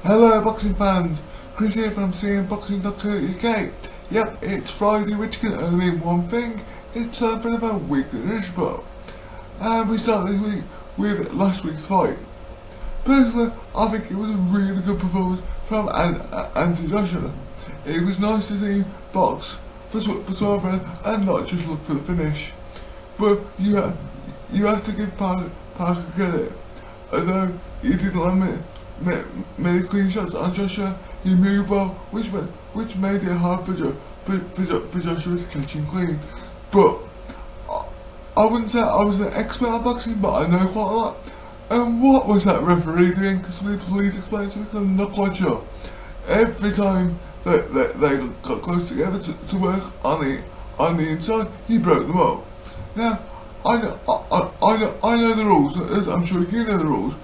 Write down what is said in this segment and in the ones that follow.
Hello boxing fans, Chris here from CMBoxing.co.uk. Yep, it's Friday, which can only mean one thing. It's time for another weekly news report. And we start this week with last week's fight. Personally, I think it was a really good performance from Anthony Joshua. It was nice to see him box for 12 rounds and not just look for the finish. But you have to give Parker credit. Although he didn't land many clean shots on Joshua, he moved well, which made it hard for Joshua to catch him clean. But I wouldn't say I was an expert at boxing, but I know quite a lot. And what was that referee doing? Could somebody please explain to me, because I'm not quite sure. Every time they got close together to work on the inside, he broke them up. Now, I know the rules, as I'm sure you know the rules.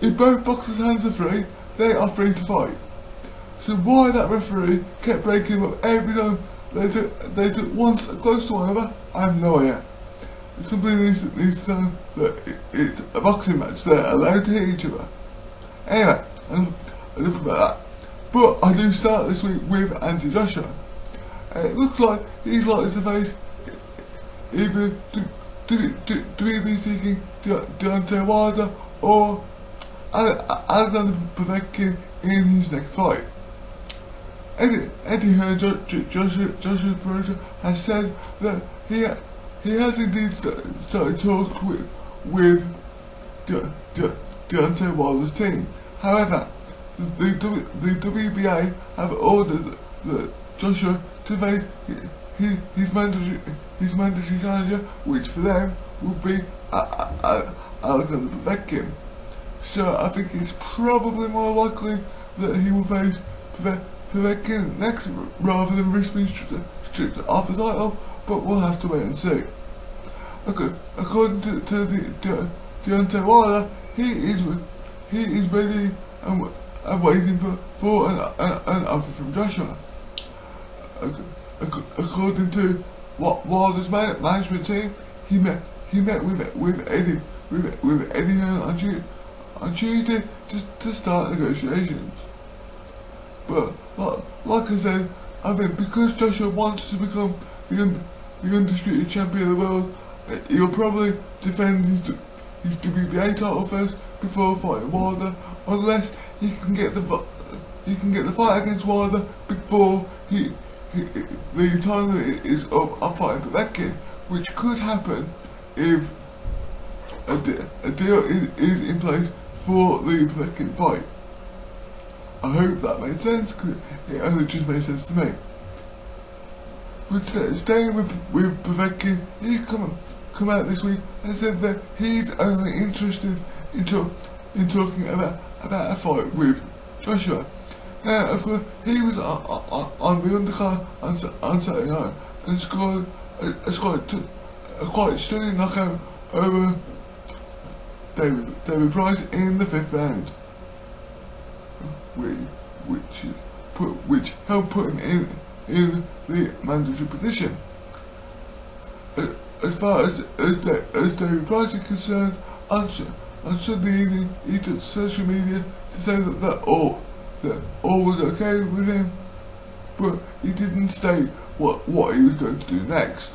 If both boxers' hands are free, they are free to fight. So why that referee kept breaking them up every time they took one close to one another, I have no idea. Somebody needs to know that it's a boxing match, they're allowed to hit each other. Anyway, enough about that. But I do start this week with Anthony Joshua. It looks like he's likely to face either WBC seeking Deontay Wilder or Alexander Povetkin in his next fight. Eddie Hearn, Joshua's promoter, has said that he has indeed started talks with Deontay Wilder's team. However, the WBA have ordered Joshua to face his mandatory challenger, which for them would be Alexander Povetkin. So I think it's probably more likely that he will face Povetkin next, rather than risk being stripped off the title, but we'll have to wait and see. Okay, according to Deontay Wilder, he is ready and waiting for an offer from Joshua. According to Wilder's management team, he met with Eddie Hearn on Tuesday to start negotiations. But like I said, I think because Joshua wants to become the undisputed champion of the world, he'll probably defend his WBA title first before fighting Wilder, unless he can get the fight against Wilder before the title is up on fighting Povetkin, which could happen if a deal is in place for the Povetkin fight. I hope that made sense, because it only just made sense to me. But staying with Povetkin, he's come out this week and said that he's only interested in talking about a fight with Joshua. Now, of course, he was on the undercard on Saturday night and scored a quite stunning knockout over David Price in the 5th round, which helped put him in the mandatory position. As far as David Price is concerned, on Sunday evening he took to social media to say that all was okay with him, but he didn't state what he was going to do next.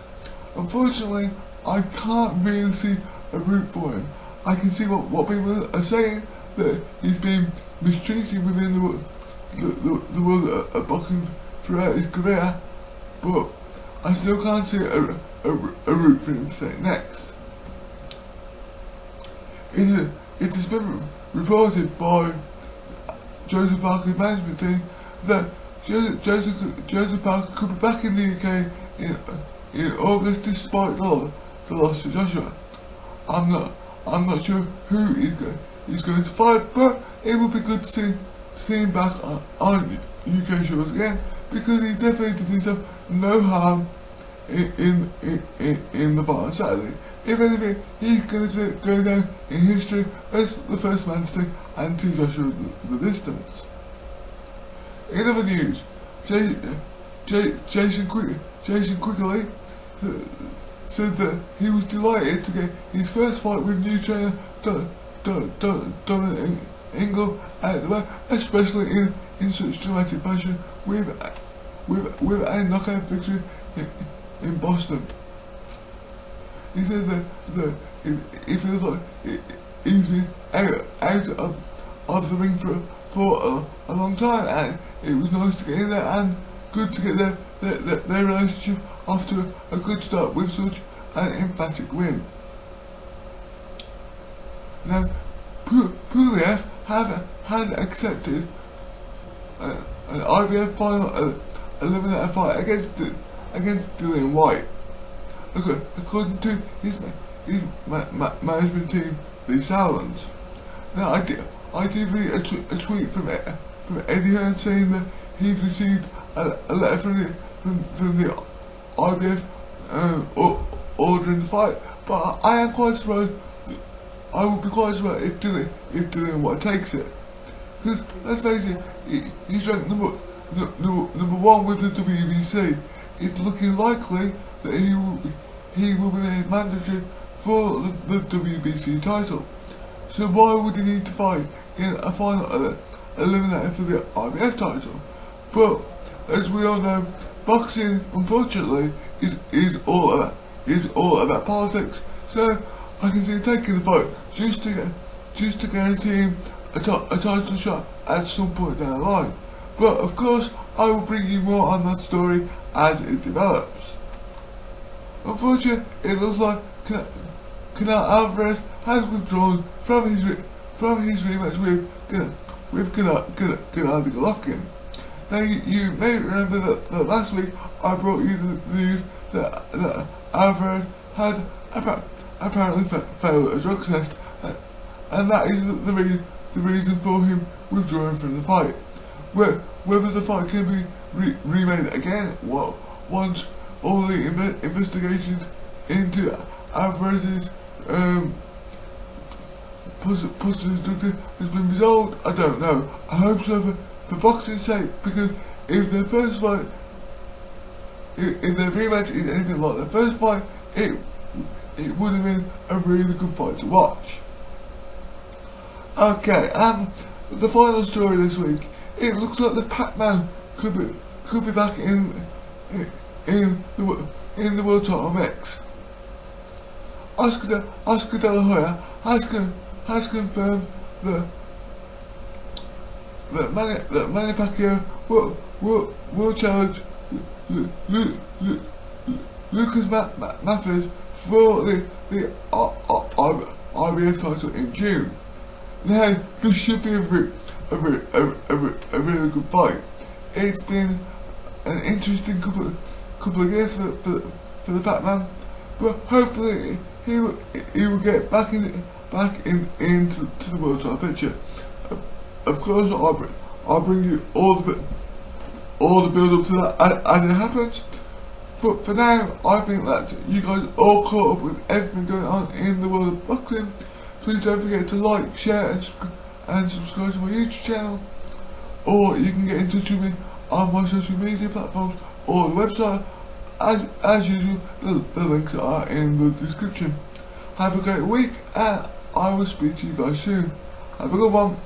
Unfortunately, I can't really see a route for him. I can see what people are saying, that he's been mistreated within the world of boxing throughout his career, but I still can't see a route for him to take next. It has been reported by Joseph Parker's management team that Joseph Parker could be back in the UK in August, despite the loss to Joshua. I'm not sure who he's going to fight, but it would be good to see him back on UK shores again, because he definitely did himself no harm in the fight on Saturday. If anything, he's going to go down in history as the first man to take Anthony Joshua the distance. In other news, Jason Quigley said that he was delighted to get his first fight with new trainer Ingle out the way, especially in such dramatic fashion with a knockout victory in Boston. He said that it feels like he's been out of the ring for a long time, and it was nice to get in there and good to get their relationship off to a good start with such an emphatic win. Now, Pulev has accepted an IBF final eliminator fight against Dillian White. According to his management team, the Salons. Now, I did read a tweet from Eddie Hearn saying that he's received a letter from the IBF ordering the fight, but I am quite surprised. I would be quite surprised if Dillian White takes it, because let's face it, he's ranked number one with the WBC. It's looking likely that he will be made mandatory for the WBC title. So why would he need to fight in a final eliminator for the IBF title? But as we all know, boxing unfortunately is all about politics. So I can see him taking the fight just to guarantee him a title shot at some point down the line. But of course, I will bring you more on that story as it develops. Unfortunately, it looks like Canelo Alvarez has withdrawn from his rematch with Gennady Golovkin. Now, you may remember that last week I brought you the news that Alvarez had apparently failed a drug test, and that is the reason for him withdrawing from the fight. Whether the fight can be remade again once all the investigations into Alvarez's positive drug test has been resolved, I don't know. I hope so for boxing's sake, because if their first fight, if their rematch is anything like their first fight, it would have been a really good fight to watch. Okay, the final story this week. It looks like the Pac-Man could be back in the world title mix. Oscar De La Hoya has confirmed that Manny Pacquiao will challenge Lucas Maffez for the IBF title in June. Now, this should be a really good fight. It's been an interesting couple of years for the Fat Man, but hopefully he will get back into the world title picture. Of course, I'll bring you all the build up to that as it happens. But for now, I think that you guys are all caught up with everything going on in the world of boxing. Please don't forget to like, share and subscribe to my YouTube channel, or you can get in touch with me on my social media platforms or the website. As usual, the links are in the description. Have a great week, and I will speak to you guys soon. Have a good one.